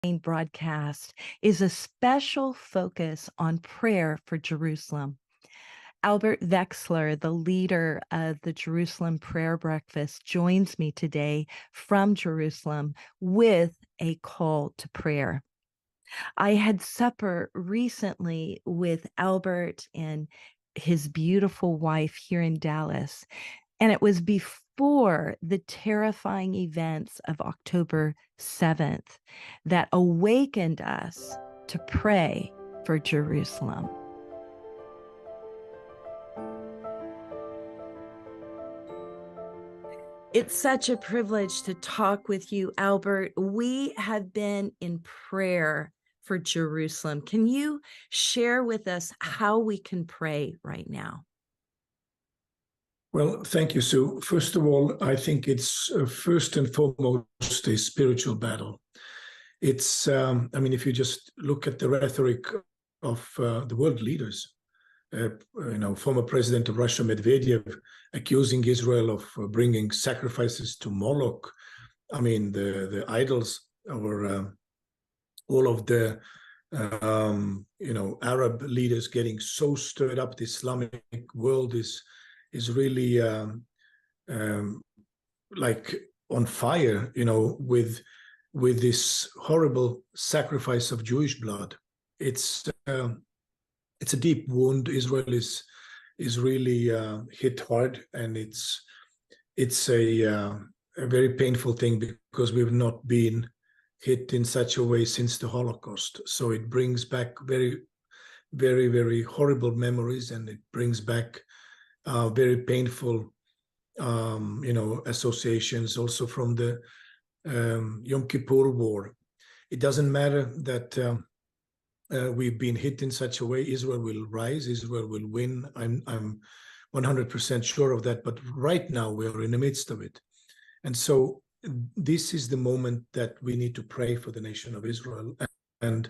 broadcast is a special focus on prayer for Jerusalem. Albert Veksler, the leader of the Jerusalem Prayer Breakfast, joins me today from Jerusalem with a call to prayer. I had supper recently with Albert and his beautiful wife here in Dallas, and it was before the terrifying events of October 7th that awakened us to pray for Jerusalem. It's such a privilege to talk with you, Albert. We have been in prayer for Jerusalem. Can you share with us how we can pray right now? Well, thank you, Sue. First of all, I think it's first and foremost a spiritual battle. It's, if you just look at the rhetoric of the world leaders, former President of Russia, Medvedev, accusing Israel of bringing sacrifices to Moloch. I mean, the idols, or all of the, Arab leaders getting so stirred up. The Islamic world is really like on fire, with this horrible sacrifice of Jewish blood. It's a deep wound. Israel is really hit hard, and it's a very painful thing because we've not been hit in such a way since the Holocaust. So it brings back very, very, very horrible memories, and it brings back very painful, associations also from the Yom Kippur War. It doesn't matter that we've been hit in such a way. Israel will rise. Israel will win. I'm 100% sure of that. But right now we are in the midst of it, and so this is the moment that we need to pray for the nation of Israel. And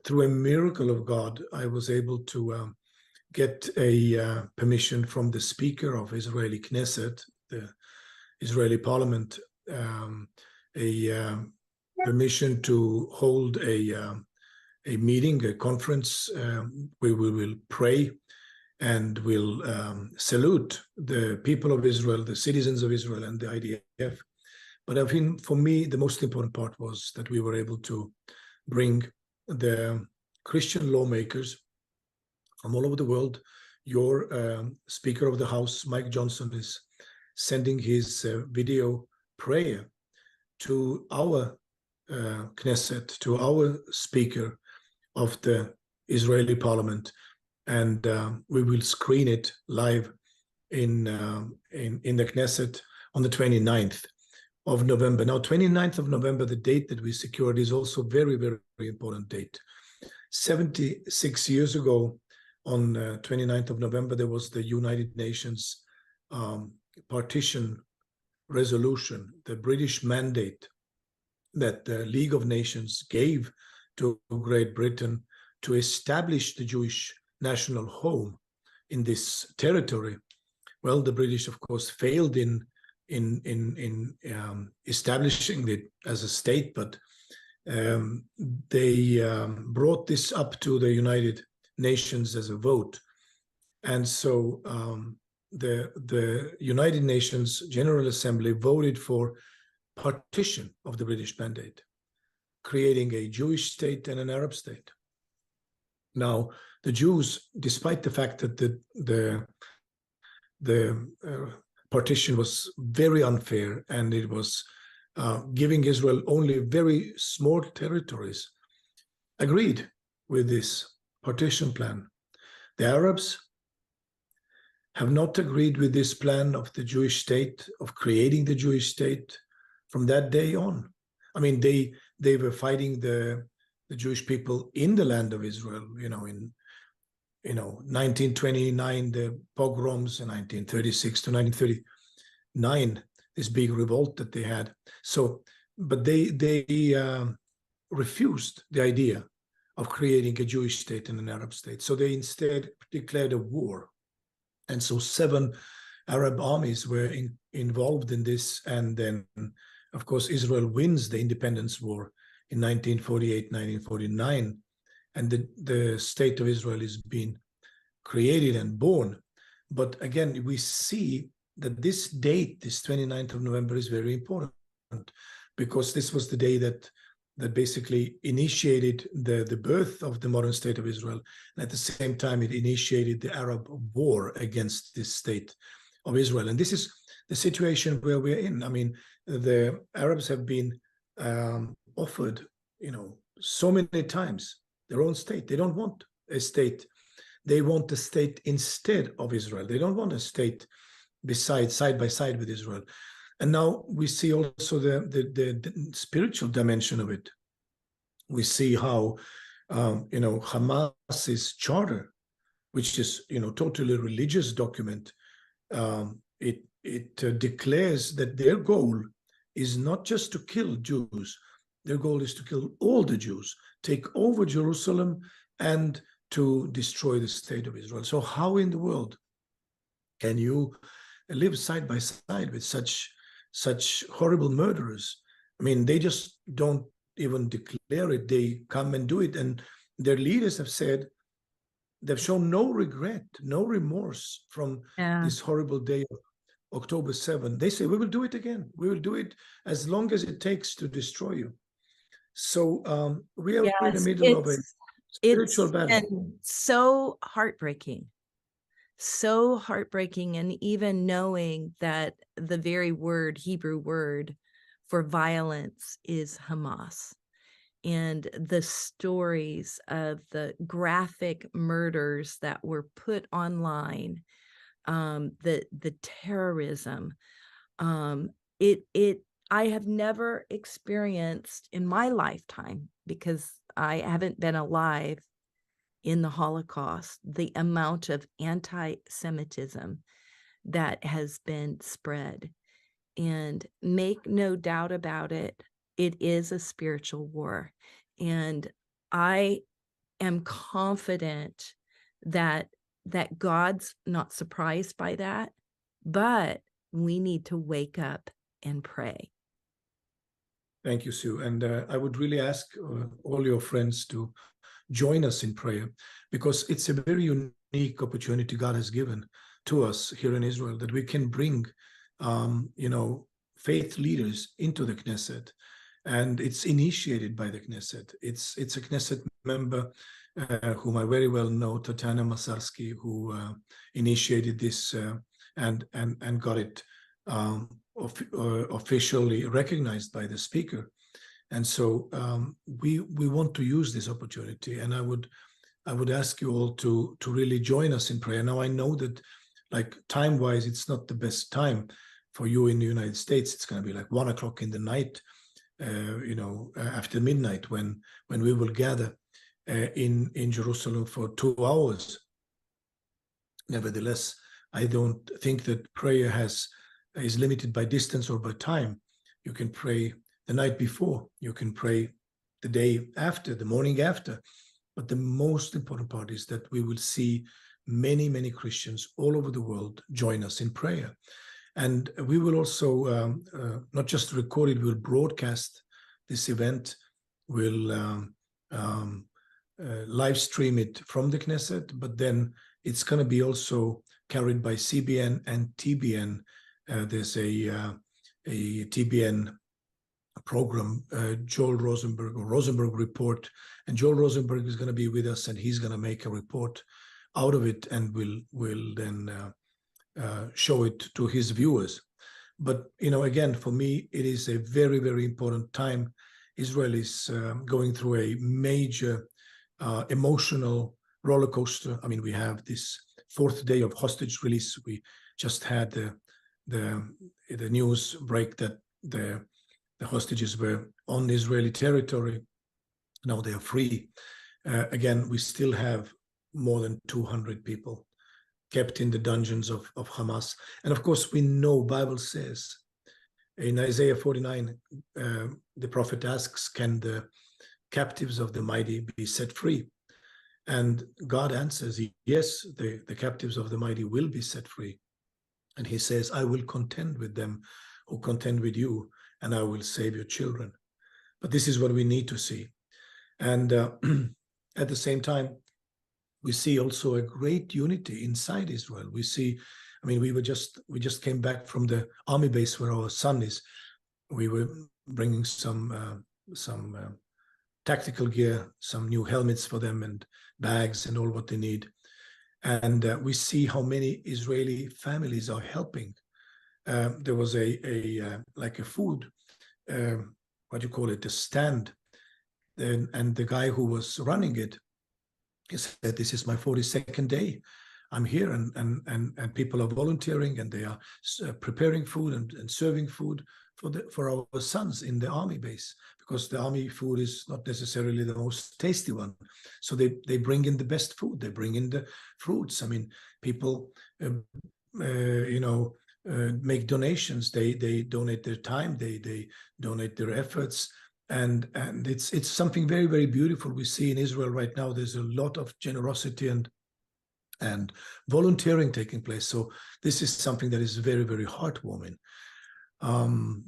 through a miracle of God, I was able to get a permission from the speaker of Israeli Knesset, the Israeli parliament, a permission to hold a meeting, a conference where we will pray and will salute the people of Israel, the citizens of Israel, and the IDF. But I think for me, the most important part was that we were able to bring the Christian lawmakers from all over the world. Your Speaker of the House, Mike Johnson, is sending his video prayer to our Knesset, to our Speaker of the Israeli Parliament, and we will screen it live in the Knesset on the 29th of November. Now, 29th of November, the date that we secured, is also very, very, very important date. 76 years ago, on 29th of November, there was the United Nations partition resolution, the British mandate that the League of Nations gave to Great Britain to establish the Jewish national home in this territory. Well, the British, of course, failed in establishing it as a state, but they brought this up to the United Nations as a vote. And so the United Nations General Assembly voted for partition of the British mandate, creating a Jewish state and an Arab state. Now, the Jews, despite the fact that the partition was very unfair and it was giving Israel only very small territories, agreed with this partition plan. The Arabs have not agreed with this plan of the Jewish state, of creating the Jewish state from that day on. I mean, they were fighting the Jewish people in the land of Israel, in 1929, the pogroms, in 1936 to 1939, this big revolt that they had. So, but they refused the idea of creating a Jewish state and an Arab state. So they instead declared a war. And so 7 Arab armies were involved in this. And then, of course, Israel wins the independence war in 1948, 1949, and the state of Israel is being created and born. But again, we see that this date, this 29th of November, is very important, because this was the day that basically initiated the birth of the modern state of Israel. And at the same time, it initiated the Arab war against this state of Israel. And this is the situation where we're in. I mean, the Arabs have been offered, so many times their own state. They don't want a state. They want a state instead of Israel. They don't want a state side by side with Israel. And now we see also the spiritual dimension of it. We see how, Hamas's charter, which is, totally religious document, it declares that their goal is not just to kill Jews. Their goal is to kill all the Jews, take over Jerusalem, and to destroy the state of Israel. So how in the world can you live side by side with such horrible murderers? I mean, they just don't even declare it. They come and do it. And their leaders have said, they've shown no regret, no remorse from this horrible day of October 7. They say, we will do it again. We will do it as long as it takes to destroy you. So we are in the middle of a spiritual battle. And so heartbreaking. So heartbreaking. And even knowing that the very Hebrew word for violence is Hamas. And the stories of the graphic murders that were put online, the terrorism, I have never experienced in my lifetime, because I haven't been alive in the Holocaust, the amount of anti-Semitism that has been spread. And make no doubt about it, it is a spiritual war. And I am confident that God's not surprised by that, but we need to wake up and pray. Thank you, Sue. And I would really ask all your friends to join us in prayer, because it's a very unique opportunity God has given to us here in Israel, that we can bring, faith leaders into the Knesset. And it's initiated by the Knesset. It's a Knesset member whom I very well know, Tatiana Masalsky, who initiated this and got it officially recognized by the speaker. And so we want to use this opportunity. And I would ask you all to really join us in prayer. Now, I know that, like, time-wise, it's not the best time for you in the United States. It's going to be like 1 o'clock in the night, after midnight, when we will gather in Jerusalem for 2 hours. Nevertheless, I don't think that prayer is limited by distance or by time. You can pray the night before, you can pray the day after, the morning after. But the most important part is that we will see many, many Christians all over the world join us in prayer. And we will also not just record it, we'll broadcast this event. We'll live stream it from the Knesset, but then it's going to be also carried by CBN and TBN. There's a TBN program, Joel Rosenberg, or Rosenberg Report, and Joel Rosenberg is going to be with us, and he's going to make a report out of it, and we'll then show it to his viewers. But again, for me, it is a very, very important time. Israel is going through a major emotional roller coaster. I mean, we have this 4th day of hostage release. We just had the news break that the hostages were on Israeli territory. Now they are free. Again, we still have more than 200 people kept in the dungeons of Hamas. And of course, we know, Bible says in Isaiah 49, the prophet asks, can the captives of the mighty be set free? And God answers, yes, the captives of the mighty will be set free. And he says, I will contend with them who contend with you, and I will save your children. But this is what we need to see. And at the same time, we see also a great unity inside Israel. We see, I mean, we just came back from the army base where our son is. We were bringing some tactical gear, some new helmets for them, and bags and all what they need. And we see how many Israeli families are helping. There was like a food, what do you call it, a stand, and the guy who was running it, he said, "This is my 42nd day. I'm here, and people are volunteering, and they are preparing food and serving food for our sons in the army base, because the army food is not necessarily the most tasty one. So they bring in the best food. They bring in the fruits. I mean, people, make donations. They donate their time. They donate their efforts." And it's something very, very beautiful we see in Israel right now. There's a lot of generosity and volunteering taking place. So this is something that is very, very heartwarming.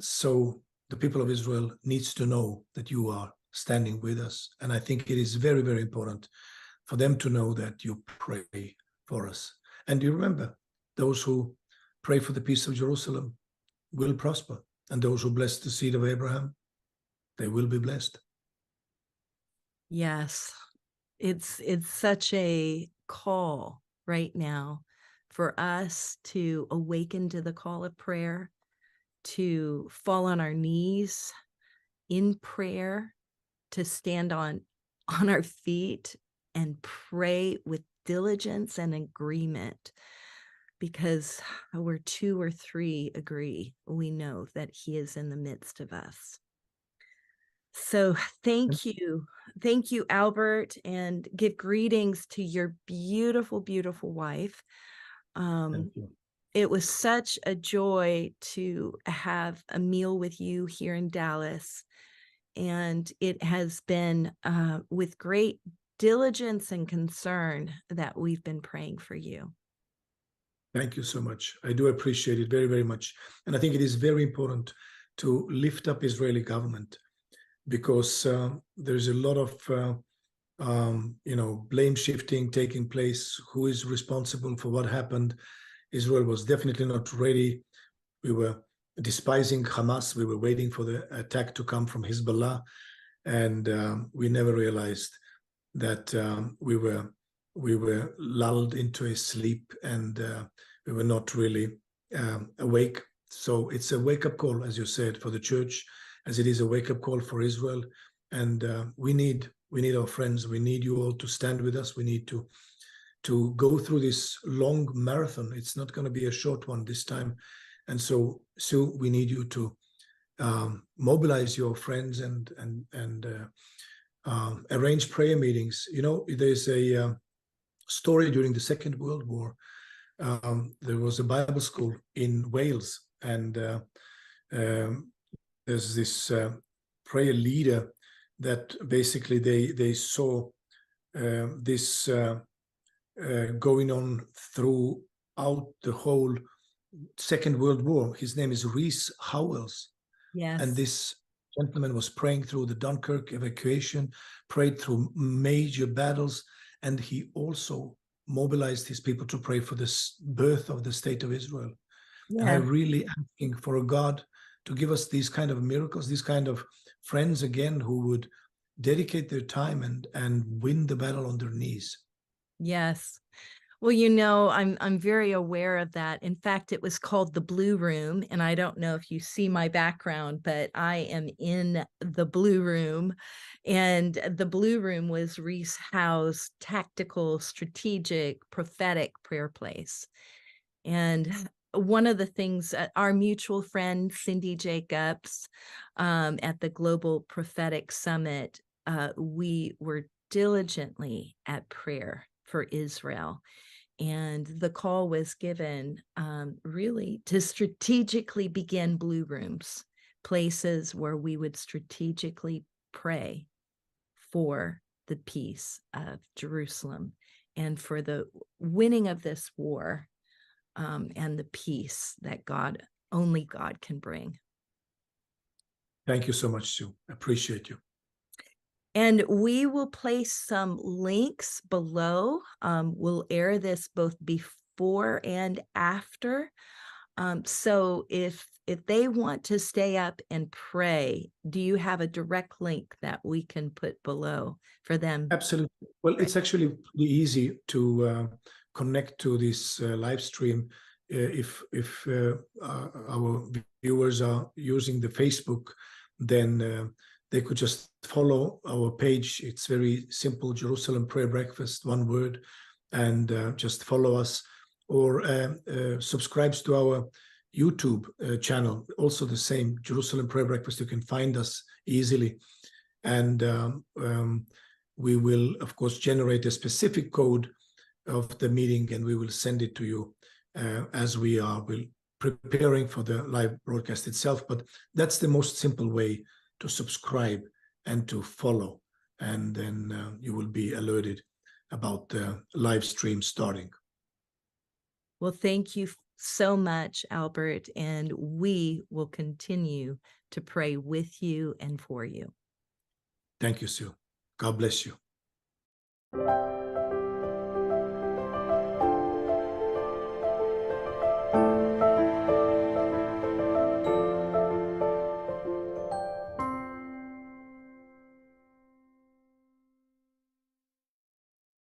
So the people of Israel needs to know that you are standing with us. And I think it is very, very important for them to know that you pray for us. And you remember, those who pray for the peace of Jerusalem will prosper. And those who bless the seed of Abraham, they will be blessed. Yes, it's such a call right now for us to awaken to the call of prayer, to fall on our knees in prayer, to stand on our feet and pray with diligence and agreement, because where 2 or 3 agree, we know that he is in the midst of us. So thank you, Albert, and give greetings to your beautiful, beautiful wife. Thank you. It was such a joy to have a meal with you here in Dallas, and it has been with great diligence and concern that we've been praying for you. Thank you so much. I do appreciate it very, very much. And I think it is very important to lift up Israeli government, because there's a lot of blame shifting taking place. Who is responsible for what happened? Israel was definitely not ready. We were despising Hamas. We were waiting for the attack to come from Hezbollah, and we never realized that we were lulled into a sleep, and we were not really awake. So it's a wake-up call, as you said, for the church, as it is a wake-up call for Israel. And we need our friends. We need you all to stand with us. We need to go through this long marathon. It's not going to be a short one this time. And so we need you to mobilize your friends and arrange prayer meetings. You know, there's a story during the Second World War. There was a Bible school in Wales, and there's this prayer leader that basically they saw this going on throughout the whole Second World War. His name is Rees Howells. Yes. And this gentleman was praying through the Dunkirk evacuation, prayed through major battles, and he also mobilized his people to pray for the birth of the state of Israel. Yeah. And I really asking for a God to give us these kind of miracles, these kind of friends again who would dedicate their time and win the battle on their knees. Yes. Well, you know, I'm very aware of that. In fact, it was called the Blue Room, and I don't know if you see my background, but I am in the Blue Room, and the Blue Room was Rees Howe's tactical, strategic, prophetic prayer place. And one of the things, our mutual friend Cindy Jacobs, at the Global Prophetic Summit, we were diligently at prayer for Israel. And the call was given really to strategically begin blue rooms, places where we would strategically pray for the peace of Jerusalem and for the winning of this war, and the peace that only God can bring. Thank you so much, Sue. Appreciate you. And we will place some links below. We'll air this both before and after. So if they want to stay up and pray, do you have a direct link that we can put below for them? Absolutely. Well, it's actually pretty easy to connect to this live stream. If our viewers are using the Facebook, then they could just follow our page. It's very simple, Jerusalem Prayer Breakfast, one word, and just follow us, or subscribes to our YouTube channel, also the same, Jerusalem Prayer Breakfast. You can find us easily. And we will, of course, generate a specific code of the meeting, and we will send it to you as we are preparing for the live broadcast itself. But that's the most simple way to subscribe and to follow, and then you will be alerted about the live stream starting. Well, thank you so much, Albert, and we will continue to pray with you and for you. Thank you, Sue. God bless you.